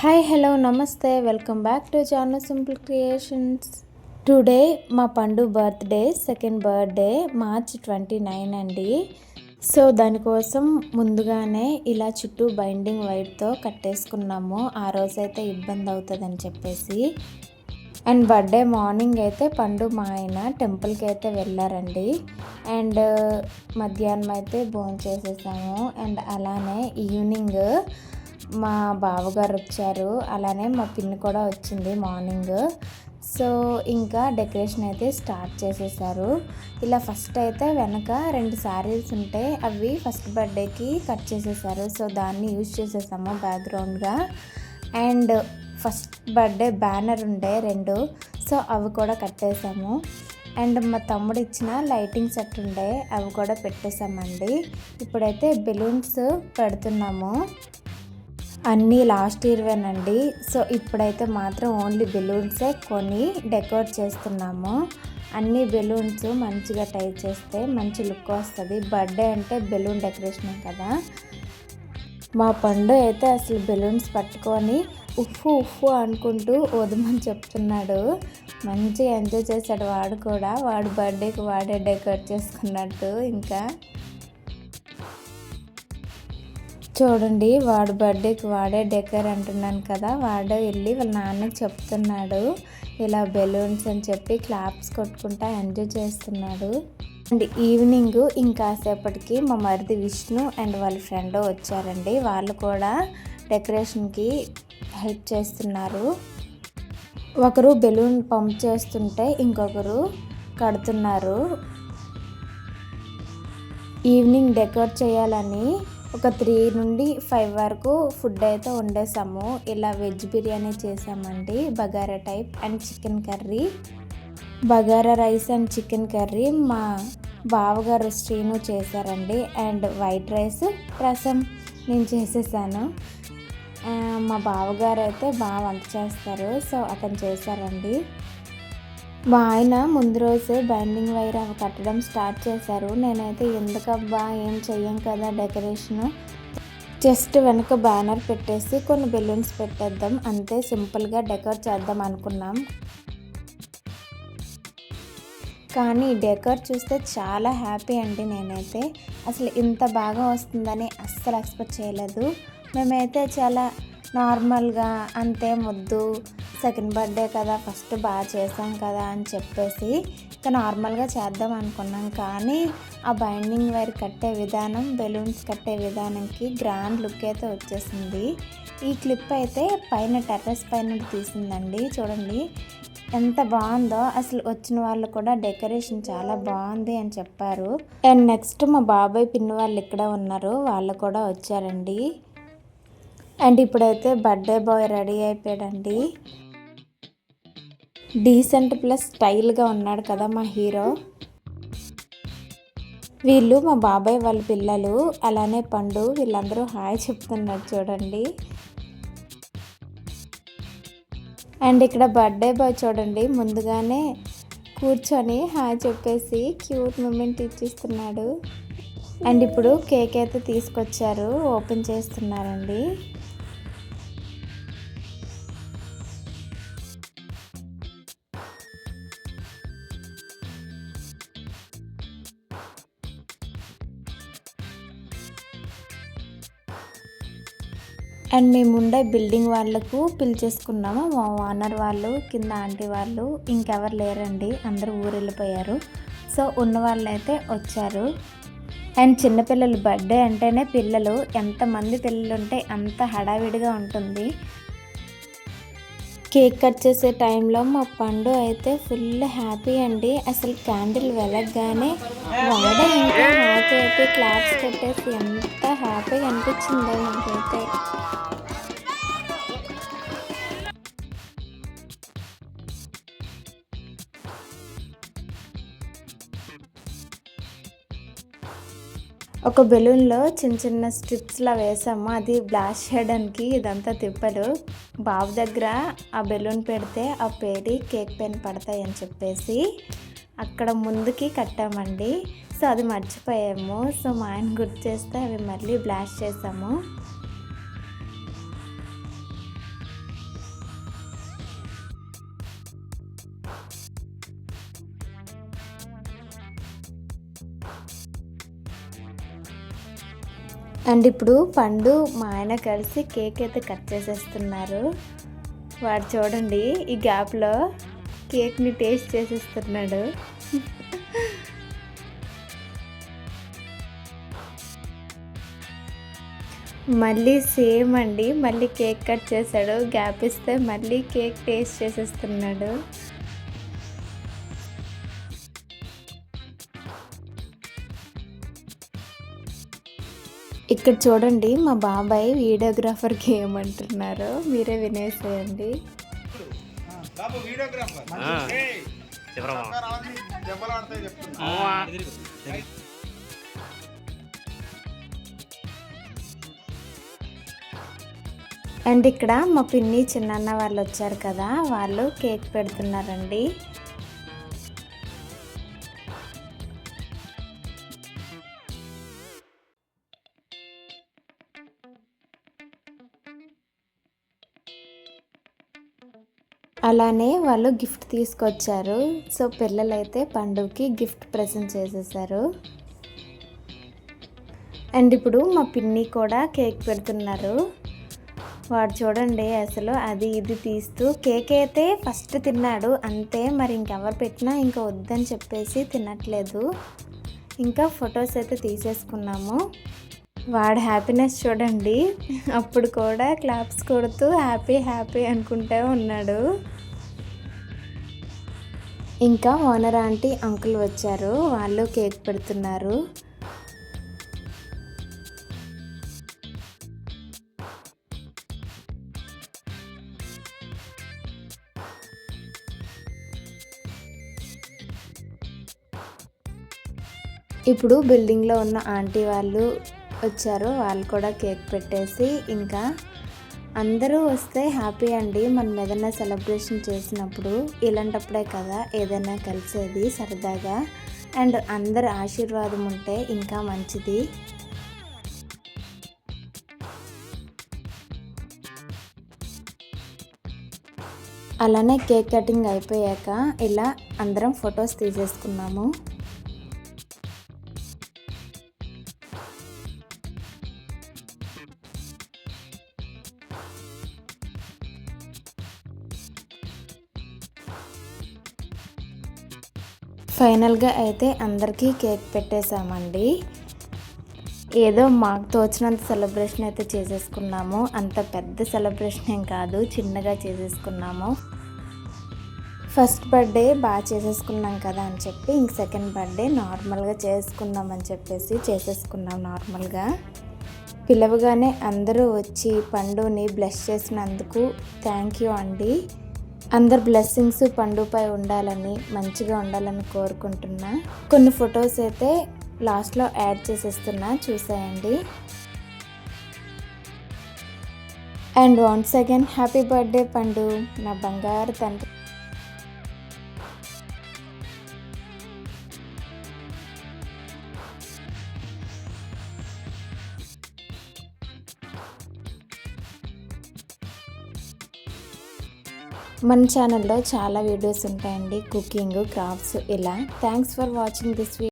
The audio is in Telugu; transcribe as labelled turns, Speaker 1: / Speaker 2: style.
Speaker 1: హాయ్ హలో నమస్తే welcome back to Janu simple creations. Today మా పండు బర్త్డే, సెకండ్ బర్త్డే మార్చ్ 29 అండి. సో దానికోసం ముందుగానే ఇలా చుట్టూ బైండింగ్ వైట్తో కట్టేసుకున్నాము. ఆ రోజైతే ఇబ్బంది అవుతుందని చెప్పేసి. అండ్ బర్త్డే మార్నింగ్ అయితే పండు మా ఆయన టెంపుల్కి అయితే వెళ్ళారండి. అండ్ మధ్యాహ్నం అయితే భోంచేసేసాము. అండ్ అలానే ఈవినింగ్ మా బావగారు వచ్చారు, అలానే మా పిన్ని కూడా వచ్చింది మార్నింగ్. సో ఇంకా డెకరేషన్ అయితే స్టార్ట్ చేసేసారు. ఇలా ఫస్ట్ అయితే వెనక 2 శారీస్ ఉంటే అవి ఫస్ట్ బర్త్డేకి కట్ చేసేసారు. సో దాన్ని యూజ్ చేసేసాము బ్యాక్గ్రౌండ్గా. అండ్ ఫస్ట్ బర్త్డే బ్యానర్ ఉండే 2, సో అవి కూడా కట్టేసాము. అండ్ మా తమ్ముడు ఇచ్చిన లైటింగ్ సెట్ ఉండే అవి కూడా పెట్టేసామండి. ఇప్పుడైతే బెలూన్స్ పెడుతున్నాము. అన్నీ లాస్ట్ ఇయర్వేనండి. సో ఇప్పుడైతే మాత్రం ఓన్లీ బెలూన్సే కొని డెకరేట్ చేస్తున్నాము. అన్ని బెలూన్స్ మంచిగా టైప్ చేస్తే మంచి లుక్ వస్తుంది. బర్త్డే అంటే బెలూన్ డెకరేషన్ కదా. మా పండు అయితే అసలు బెలూన్స్ పట్టుకొని ఉఫ్ఫు ఉఫ్ఫు అనుకుంటూ వదమని చెప్తున్నాడు. మంచిగా ఎంజాయ్ చేశాడు వాడు కూడా. వాడు బర్త్డేకి వాడే డెకరేట్ చేసుకున్నట్టు. ఇంకా చూడండి, వాడు బర్త్డేకి వాడే డెకర్ అంటున్నాను కదా, వాడు వెళ్ళి వాళ్ళ నాన్నకి చెప్తున్నాడు ఇలా బెలూన్స్ అని చెప్పి క్లాప్స్ కొట్టుకుంటా ఎంజాయ్ చేస్తున్నాడు. అండ్ ఈవినింగ్ ఇంకాసేపటికి మా మరిది విష్ణు అండ్ వాళ్ళ ఫ్రెండ్ వచ్చారండి. వాళ్ళు కూడా డెకరేషన్కి హెల్ప్ చేస్తున్నారు. ఒకరు బెలూన్ పంప్ చేస్తుంటే ఇంకొకరు కడుతున్నారు. ఈవినింగ్ డెకరేట్ చేయాలని ఒక 3 నుండి 5 వరకు ఫుడ్ అయితే వండేసాము. ఇలా వెజ్ బిర్యానీ చేసామండి, bagara type, and chicken curry, bagara rice and chicken curry మా బావగారు శ్రీను చేశారండి. అండ్ వైట్ రైస్, రసం నేను చేసేసాను. మా బావగారు అయితే బాగా వంట చేస్తారు, సో అతను చేశారండి. మా ఆయన ముందు రోజే బైండింగ్ వైర్ అవి కట్టడం స్టార్ట్ చేశారు. నేనైతే ఎందుకబ్బా ఏం చెయ్యం కదా డెకరేషను, జస్ట్ వెనక బ్యానర్ పెట్టేసి కొన్ని బెలూన్స్ పెట్టేద్దాం అంతే, సింపుల్గా డెకరేట్ చేద్దాం అనుకున్నాం. కానీ డెకరేట్ చూస్తే చాలా హ్యాపీ అండి. నేనైతే అసలు ఇంత బాగా వస్తుందని అస్సలు ఎక్స్పెక్ట్ చేయలేదు. మేమైతే చాలా నార్మల్గా అంతే ముద్దు, సెకండ్ బర్త్డే కదా, ఫస్ట్ బాగా చేసాం కదా అని చెప్పేసి ఇంకా నార్మల్గా చేద్దాం అనుకున్నాం. కానీ ఆ బైండింగ్ వైర్ కట్టే విధానం, బెలూన్స్ కట్టే విధానంకి గ్రాండ్ లుక్ అయితే వచ్చేసింది. ఈ క్లిప్ అయితే పైన టెర్రస్ పైన తీసిందండి. చూడండి ఎంత బాగుందో. అసలు వచ్చిన వాళ్ళు కూడా డెకరేషన్ చాలా బాగుంది అని చెప్పారు. అండ్ నెక్స్ట్ మా బాబాయ్ పిన్ని వాళ్ళు ఇక్కడ ఉన్నారు, వాళ్ళు కూడా వచ్చారండి. అండ్ ఇప్పుడైతే బర్త్డే బాయ్ రెడీ అయిపోయాడండి. డీసెంట్ ప్లస్ స్టైల్గా ఉన్నాడు కదా మా హీరో. వీళ్ళు మా బాబాయ్ వాళ్ళ పిల్లలు, అలానే పండు, వీళ్ళందరూ హాయ్ చెప్తున్నారు చూడండి. అండ్ ఇక్కడ బర్త్డే బాయ్ చూడండి ముందుగానే కూర్చొని హాయ్ చెప్పేసి క్యూట్ మూమెంట్ ఇచ్చిస్తున్నాడు. అండ్ ఇప్పుడు కేక్ అయితే తీసుకొచ్చారు, ఓపెన్ చేస్తున్నారండి. అండ్ మేము ఉండే బిల్డింగ్ వాళ్ళకు పిలిచేసుకున్నాము. మా ఓనర్ వాళ్ళు, కింద ఆంటీ వాళ్ళు, ఇంకెవరు లేరండి, అందరూ ఊరు వెళ్ళిపోయారు. సో ఉన్న వాళ్ళు అయితే వచ్చారు. అండ్ చిన్నపిల్లలు బర్త్డే అంటేనే పిల్లలు, ఎంతమంది పిల్లలు ఉంటే అంత హడావిడిగా ఉంటుంది. కేక్ కట్ చేసే టైంలో మా పండు అయితే ఫుల్ హ్యాపీ అండి. అసలు క్యాండిల్ వెలగగానే వాడే ఇంకా హ్యాపీ అయిపోయి క్లాప్స్ కొట్టేసి ఎంత హ్యాపీగా అనిపించిందో నాకైతే. ఒక బెలూన్లో చిన్న చిన్న స్ట్రిప్స్లా వేసాము, అది బ్లాస్ట్ చేయడానికి ఇదంతా తిప్పలు. బాబు దగ్గర ఆ బెలూన్ పెడితే ఆ పేరి కేక్ పెన్ పడతాయి అని చెప్పేసి అక్కడ ముందుకి కట్టామండి. సో అది మర్చిపోయాము. సో మా ఆయన గుర్తు చేస్తే అవి మళ్ళీ బ్లాస్ట్ చేసాము. అండ్ ఇప్పుడు పండు మా ఆయన కలిసి కేక్ అయితే కట్ చేసేస్తున్నారు. వాడు చూడండి ఈ గ్యాప్లో కేక్ని టేస్ట్ చేసేస్తున్నాడు. మళ్ళీ సేమ్ అండి, మళ్ళీ కేక్ కట్ చేశాడు. గ్యాప్ ఇస్తే మళ్ళీ కేక్ టేస్ట్ చేసేస్తున్నాడు. ఇక్కడ చూడండి మా బాబాయ్ వీడియోగ్రాఫర్కి ఏమంటున్నారో మీరే వినేసేయండి. అండ్ ఇక్కడ మా పిన్ని చిన్నన్న వాళ్ళు వచ్చారు కదా, వాళ్ళు కేక్ పెడుతున్నారండి. అలానే వాళ్ళు గిఫ్ట్ తీసుకొచ్చారు. సో పిల్లలైతే పండుగకి గిఫ్ట్ ప్రెజెంట్ చేసేసారు. అండ్ ఇప్పుడు మా పిన్ని కూడా కేక్ పెడుతున్నారు. వాడు చూడండి అసలు అది ఇది తీస్తూ కేక్ అయితే ఫస్ట్ తిన్నాడు అంతే. మరి ఇంకెవరు పెట్టినా ఇంకా వద్దని చెప్పేసి తినట్లేదు. ఇంకా ఫొటోస్ అయితే తీసేసుకున్నాము. వాడు హ్యాపీనెస్ చూడండి, అప్పుడు కూడా క్లాప్స్ కొడుతూ హ్యాపీ హ్యాపీ అనుకుంటూ ఉన్నాడు. ఇంకా ఓనర్ ఆంటీ అంకుల్ వచ్చారు, వాళ్ళు కేక్ పెడుతున్నారు. ఇప్పుడు బిల్డింగ్లో ఉన్న ఆంటీ వాళ్ళు వచ్చారు, వాళ్ళు కూడా కేక్ పెట్టేసి ఇంకా అందరూ వస్తే హ్యాపీ అండి. మనం ఏదైనా సెలబ్రేషన్ చేసినప్పుడు ఇలాంటప్పుడే కదా ఏదైనా కలిసేది సరదాగా. అండ్ అందరు ఆశీర్వాదం ఉంటే ఇంకా మంచిది. అలానే కేక్ కటింగ్ అయిపోయాక ఇలా అందరం ఫొటోస్ తీసేసుకున్నాము. ఫైనల్గా అయితే అందరికీ కేక్ పెట్టేశామండి. ఏదో మాకు తోచినంత సెలబ్రేషన్ అయితే చేసేసుకున్నాము. అంత పెద్ద సెలబ్రేషన్ ఏం కాదు, చిన్నగా చేసేసుకున్నాము. ఫస్ట్ బర్త్డే బాగా చేసేసుకున్నాం కదా అని చెప్పి ఇంక సెకండ్ బర్త్డే నార్మల్గా చేసుకుందామని చెప్పేసి చేసేసుకున్నాం నార్మల్గా. పిలవగానే అందరూ వచ్చి పండుని బ్లెస్ చేసినందుకు థ్యాంక్ యూ అండి. అందరు బ్లెస్సింగ్స్ పండుపై ఉండాలని, మంచిగా ఉండాలని కోరుకుంటున్నా. కొన్ని ఫొటోస్ అయితే లాస్ట్లో యాడ్ చేసేస్తున్నా, చూసేయండి. And once again happy birthday పండు, నా బంగారు తండ్రి. మన ఛానల్లో చాలా వీడియోస్ ఉంటాయండి, కుకింగ్, క్రాఫ్ట్స్ ఇలా. Thanks for watching this video.